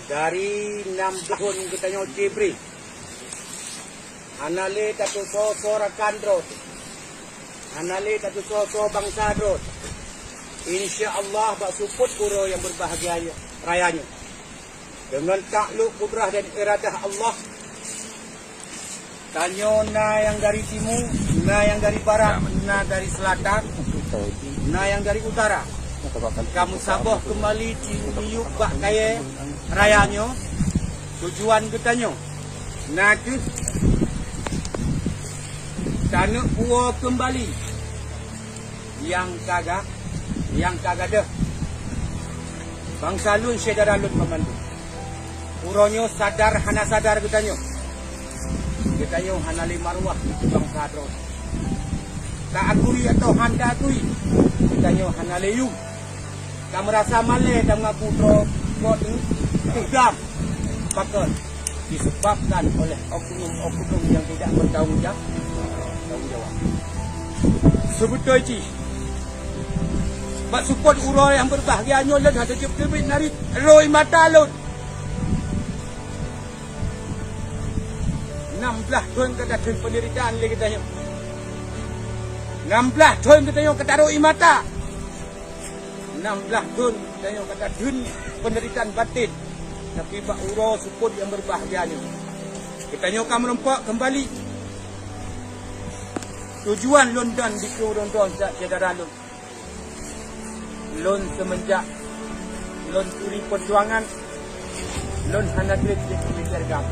dari 6 tahun katanya Jibril. Anale tatu so rakandro. Anale tatu so bangsa drot. Insya-Allah bak support pura yang berbahagia rayanya. Dengan takluk kudrah dan iradah Allah. Tanya na yang dari timur, na yang dari barat, na dari selatan, na yang dari utara. Kamu sabah kembali cium bak kaya rayanya. Tujuan katanya. Nak tanah buah kembali yang kagak dah bangsa lun saudara lun memandu uronyo sadar hana sadar katanya hana limarwah bangsa drot tak akui atau handa akui katanya hana leyu kamu rasa male dan ngaku drot buat tudam bakal disebabkan oleh oknum yang tidak bertanggung jawab. Sebetulnya cik bak support urang yang berbahagianya led ada jepit narik roi mata lud 16 tahun kata penderitaan lagi katanya 16 tahun katanya kata roi mata 16 tahun katanya kata dun penderitaan batin tapi bak urang support yang berbahagianya katanya kamu nampak kembali tujuan London di London saudara Lon. Lon semenjak Lon turi perjuangan Lon hana trip di militer gam.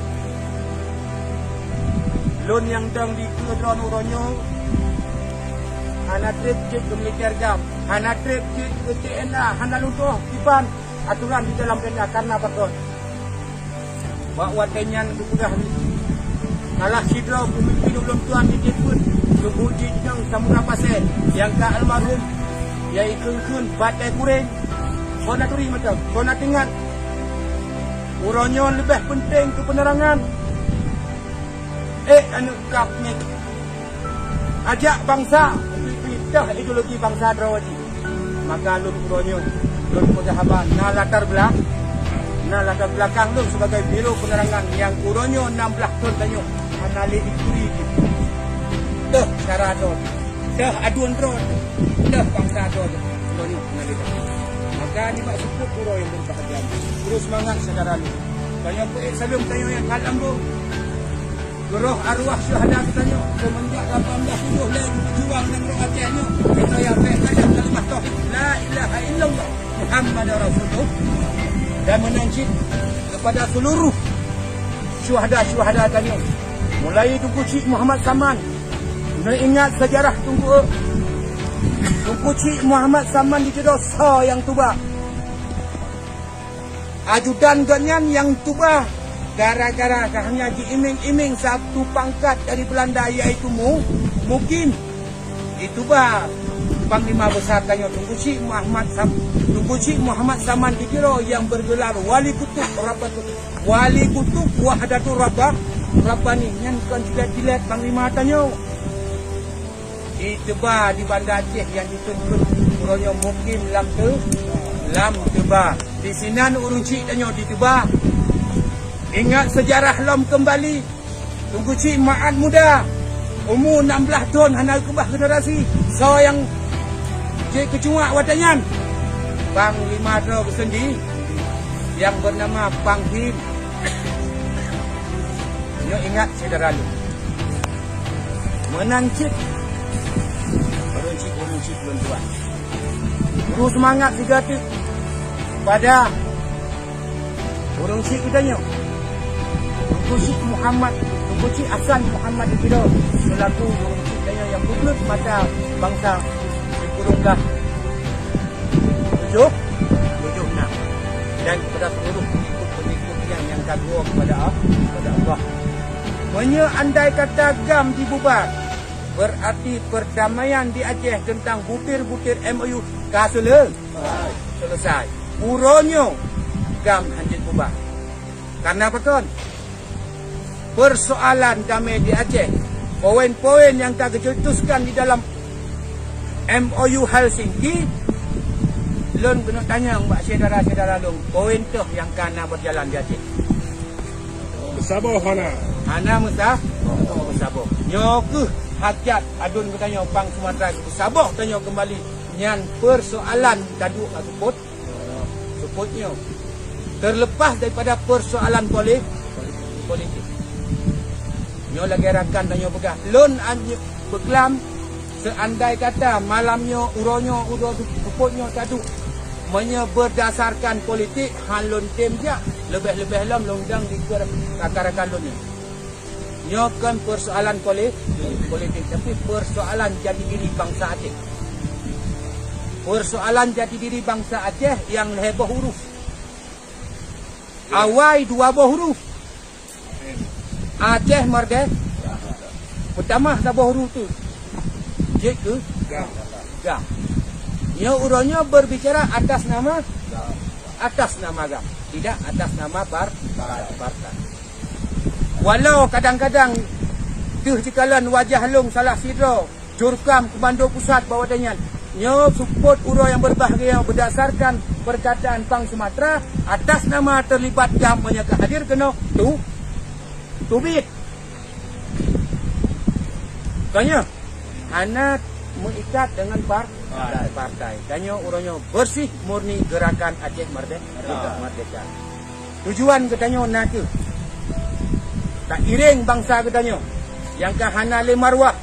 Lon yang dang di London uronyo hana trip di militer gam. Hana trip di TNA hana luntuh tiban aturan di dalam TNA karena betul. Bawa tenyan sudah kalah sidra pemimpin ulum tuan di Jepun kemudian yang samura pasel yang ke almarhum iaitu kun batai kuring kona turi macam kona tingat uronyo lebih penting ke penerangan anu kapnya ajak bangsa pindah ideologi bangsa Drawadi maka lun uronyo lun mudahaban na latar belakang lun sebagai biro penerangan yang uronyo 16 tahun tanyo anali ikuri dah cara drone, dah aduan drone, dah bangsa drone, drone mengalir. Maka ni mak support pura yang berbahagia. Terus semangat saudara lu. Banyak poet sebelum tanya yang kalam tu. Geroh arwah syuhada katanya semenjak 18 lagi berjuang dan rohatiannya. Kita yang baik kalimat tauhid la ilaha illallah Muhammadar Rasulullah dan menanjid kepada seluruh syuhada tanya. Mulai Tunku Cik Muhammad Saman. Ingat sejarah Tunku Cik Muhammad Saman di dosa yang tuba. Ajudan ganyan yang tuba gara-gara hanya diiming-iming satu pangkat dari Belanda iaitu mungkin dituba Panglima Besar tanya Tunku Cik Muhammad Saman dikira yang bergelar Wali Kutub Wahdatul Rabbani yang kan jilat Panglima tanya diteba di Bandar Aceh yang dituntut uronyo mukim lam teba di sinan urung cik tanya diteba ingat sejarah lom kembali Tunku Cik Maat muda umur 16 tahun hana kebah generasi so yang cik kecuak watanyan Panglima Dro bersendi yang bernama Panghim nyo ingat saudara lu menancit Urung-cik tuan. Terus semangat digatik pada urung-cik katanya. Tunku Cik Hasan Muhammad dikira selaku urung-cik katanya yang publik mata bangsa di kurunglah 7 dan kepada seluruh pengikut-pengikutnya yang kagum kepada Allah. Andai kata GAM dibubar berarti perdamaian di Aceh tentang butir-butir MOU selesai. Uronyo GAM hancur bubar. Karena apa kan? Persoalan damai di Aceh, poin-poin yang tak dicetuskan di dalam MOU Helsinki Lun kena tanya mbak saudara-saudara lun, poin tu yang kana berjalan di Aceh. Bersabar Hana. Hana Musa, bersabar. Nyoke hajat adun bertanya Pang Sumatera bersabar tanya kembali nyan persoalan taduk support. Supportnya terlepas daripada persoalan politik. Nyo lagi rakan tanya pegah. Lun anyo berkelam seandai kata malamnya uronyo supportnya taduk berdasarkan politik halun tim dia lebih-lebih lam longdang di rakan-rakan lun ni. Nyo kan persoalan politik tapi persoalan jati diri bangsa Aceh. Persoalan jati diri bangsa Aceh yang heboh huruf. Awai 2 huruf. Aceh merdeka. Pertama tabah huruf tu. J ke Ga. Nyo uronyo berbicara atas nama Gam, tidak atas nama partai. Walau kadang-kadang jikalan wajah long salah sidro jurkam komando pusat bawa dengan nyo support uro yang berbahagia berdasarkan perkataan Pang Sumatera atas nama terlibat Gam menyaka hadir kena tubit. Tanya anak mengikat dengan partai. Tanya uronyo bersih murni gerakan Aceh Merdeka. Tujuan katanya nak ke tak iring bangsa katanya yang kahana le marwah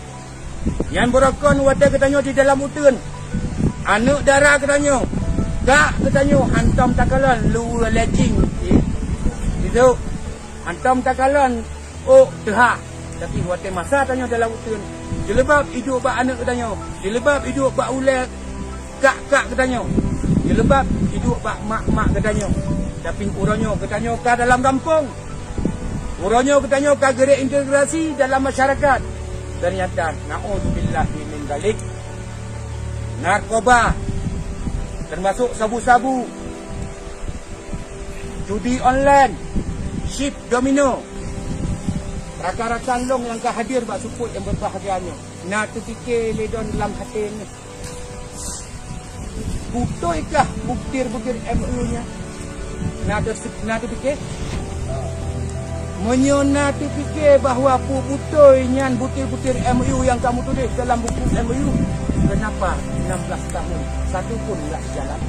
yang berakon wata katanya di dalam utun anak darah katanya gak katanya hantam takalan lu lejing itu hantam takalan tehak tapi wata masa tanya dalam utun jelebab hidup bak anak katanya jelebab hidup bak ulek kak katanya jelebab hidup bak mak katanya tapi uronyo katanya ka dalam kampung uronyo katanya ka gerak integrasi dalam masyarakat. Ternyata naudzubillah min dzalik narkoba termasuk sabu-sabu judi online shift domino rakan-rakan long yang hadir bak support yang berbahagianya nak terfikir ledon dalam hati ni butoikah buktir-buktir MOU nya nak terfikir menyona terfikir bahawa putoi nyan butir-butir MOU yang kamu tulis dalam buku MOU kenapa 16 tahun satu pun tak jalan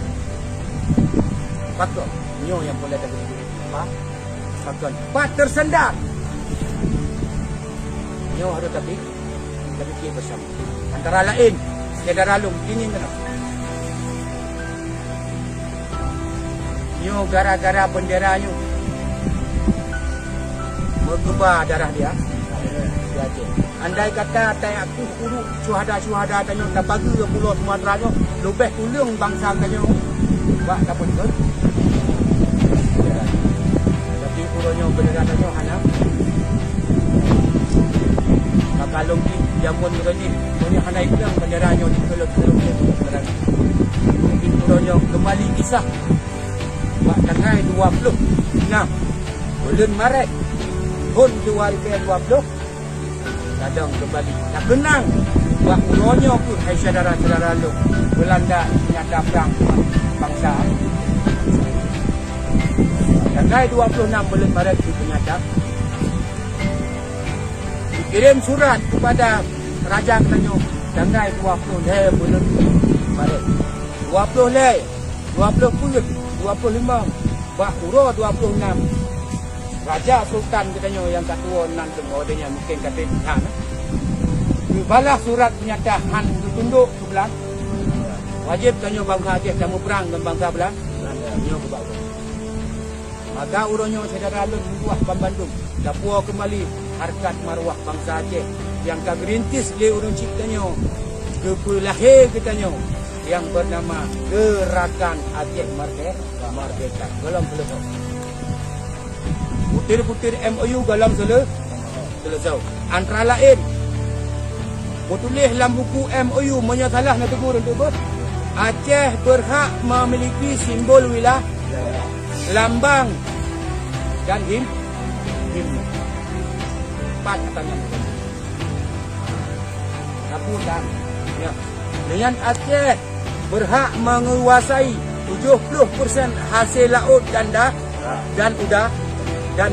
patut nyo yang boleh ada patut tersendar nyo harus tapi berfikir bersama antara lain saudara long ingin kenapa nyo gara-gara bendera nyo berubah darah dia Aceh. Andai kata tai aku urut syuhada tanya tak bagi ke Pulau Sumatera nyo lebih tolong bangsa tanya buat apa betul tapi urutnya bendera tanya hana kalau jamun begini punya hana ikang bendera nyo di kelok-kelok mungkin urutnya kembali kisah buat tanggal 26 bulan Maret pun 2020 kadang kembali nak kenang buat uronyo pun hai saudara-saudara lu Belanda nyata perang bangsa tanggal 26 bulan Maret itu nyata dikirim surat kepada Raja Kelanyo tanggal 20 bulan Maret 25 bak uro 26 Raja Sultan katanya yang ketua nan kemudiannya mungkin kata Han. Dibalas surat pernyataan ditunduk sebelah. Wajib tanya bangsa Aceh kamu perang dengan bangsa belah. Nyo ke bawah. Maka uronyo saudara lu buah Bandung. Dapur kembali harkat marwah bangsa Aceh yang ka gerintis dia urang ciptanya. Kepulahir katanya yang bernama Gerakan Aceh Merdeka. Belum selesai. Butir-butir MOU dalam selesai. Antara lain tulis dalam buku MOU menyalah nak tegur untuk Aceh berhak memiliki simbol wilayah, lambang dan himne. 4 katanya. Aku dan ya. Dengan Aceh berhak menguasai 70% hasil laut dan udara dan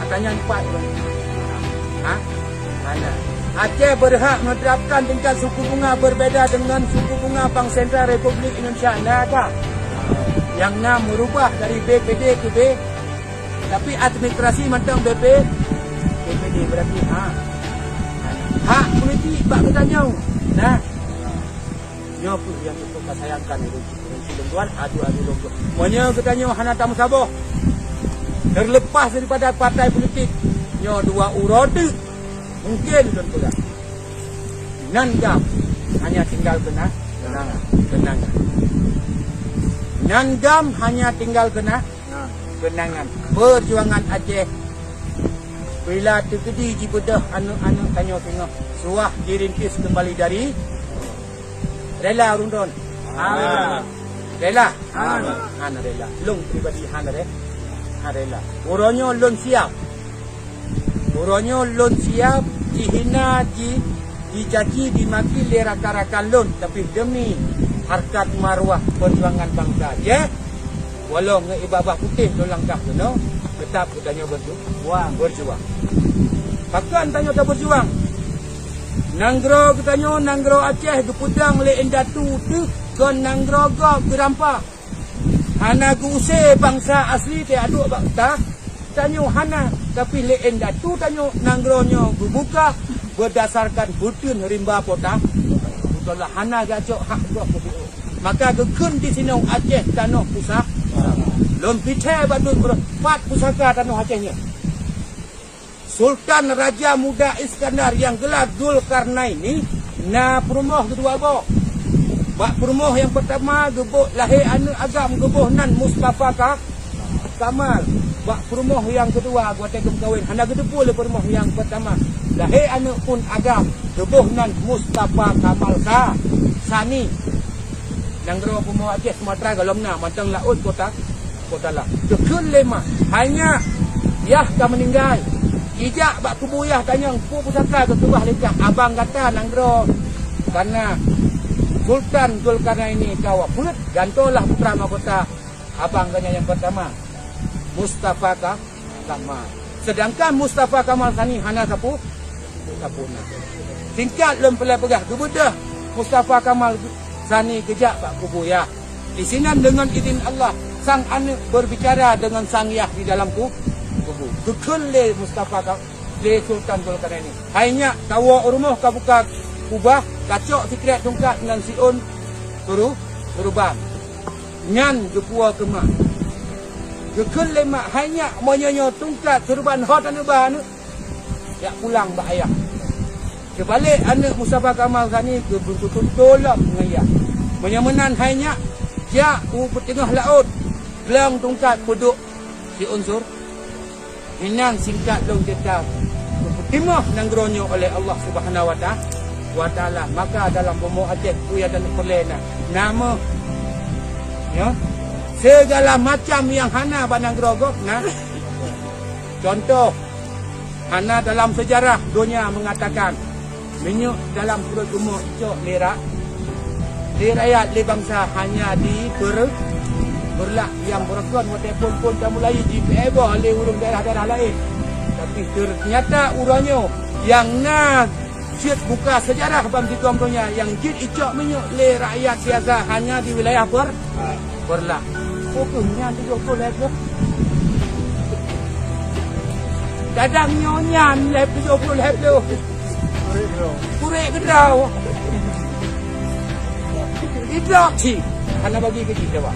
katanya 4. Mana? Aceh berhak menerapkan tingkat suku bunga berbeza dengan suku bunga Bank Sentral Republik Indonesia. Nah, yang merubah dari BPD ke B, tapi administrasi macam BPD berarti hak politik bak katanya. Nah, nyo pun yang kita sayangkan itu tuan adu long. Monya katanya hana tamu saboh. Terlepas daripada partai politik, nyo 2 urode mungkin tuan pula. Nangam hanya tinggal kenangan. Nangam hanya tinggal kenangan. Perjuangan Aceh bila terjadi di bedah anu tanya tengok suah dirintis kembali dari rela rundon. Rela. Rela. Long pribadi rela. Uronyo lon siap. Dihina, dicaci, dimaki, leraka-rakan lon. Tapi demi harkat marwah perjuangan bangsa. Ya? Walau ngeibabah putih tu langkah tu, no? Tetap katanya berjuang. Bahkan tanya tak berjuang. Nanggro katanya, nanggro Aceh, gepudang le endatu tu, kon nanggro go gerampa. Hana guse bangsa asli te aduk bakta. Tanya hana, tapi le endatu tanya nanggronyo bubuka berdasarkan butun rimba potang. Itulah hana gacok hak gua. Maka gekun di sini Aceh tanah pusaka. Lon pithe badut pat pusaka tanah Acehnya. Sultan Raja Muda Iskandar yang gelar Zulkarnain ini na perumoh kedua go. Bak perumoh yang pertama gebuk lahir anak agam gebuh nan Mustafa Kamal. Bak perumoh yang kedua gua tegem kawin hana gedepu le perumoh yang pertama. Lahir anak pun agam gebuh nan Mustafa Kamal Sani. Nanggro perumoh Aceh Sumatera galomna mantang laut kota lah. Dekun lema hanya yah dah meninggal. Ijak bak kubuyah tanya pu pusaka ke kebah lekah. Abang kata nanggro karena Sultan Zulkarnain ini kawak pulut gantolah putra mahkota abang kanya yang pertama Mustafa Kamal. Sedangkan Mustafa Kamal Sani hana sapuna. Tingkat lem pelai pegah kebedah Mustafa Kamal Sani kejak bak kubuyah. Di sini dengan izin Allah sang anak berbicara dengan sang yah di dalam kubu. Gekun le Mustafa le Sultan Zulkarnain ini. Hanya tawa rumah kabuka kubah kacok sikret tungkat dengan siun turban. Nyan gepua kemak. Gekun le mak hanya menyonyo tungkat turban hot anu ban. Ya pulang bak ayah. Kebalik anak Mustafa Kamal Sani ke bentuk tolak ngaya. Menyemenan hanya ya tengah laut. Belang tungkat peduk si unsur Minang singkat long tetap timah nanggronyo oleh Allah Subhanahu wa taala. Maka dalam Bomo Aceh Buya dan Perlena nama ya segala macam yang hana banang grogok nah. Contoh hana dalam sejarah dunia mengatakan minyak dalam perut gemuk cok lerak di rakyat di bangsa hanya di berlak yang berekon walaupun pun dah mulai dipebah oleh urung daerah-daerah lain. Tapi ternyata urangnya yang nak jid buka sejarah bangsa tuan-tuannya yang jid icok minyak le rakyat siaga hanya di wilayah berlak. Pokoknya 70 level. Kadang nyonya level 70 level. Kurek gedraw. Idrak sih. Karena bagi ke kita, Pak.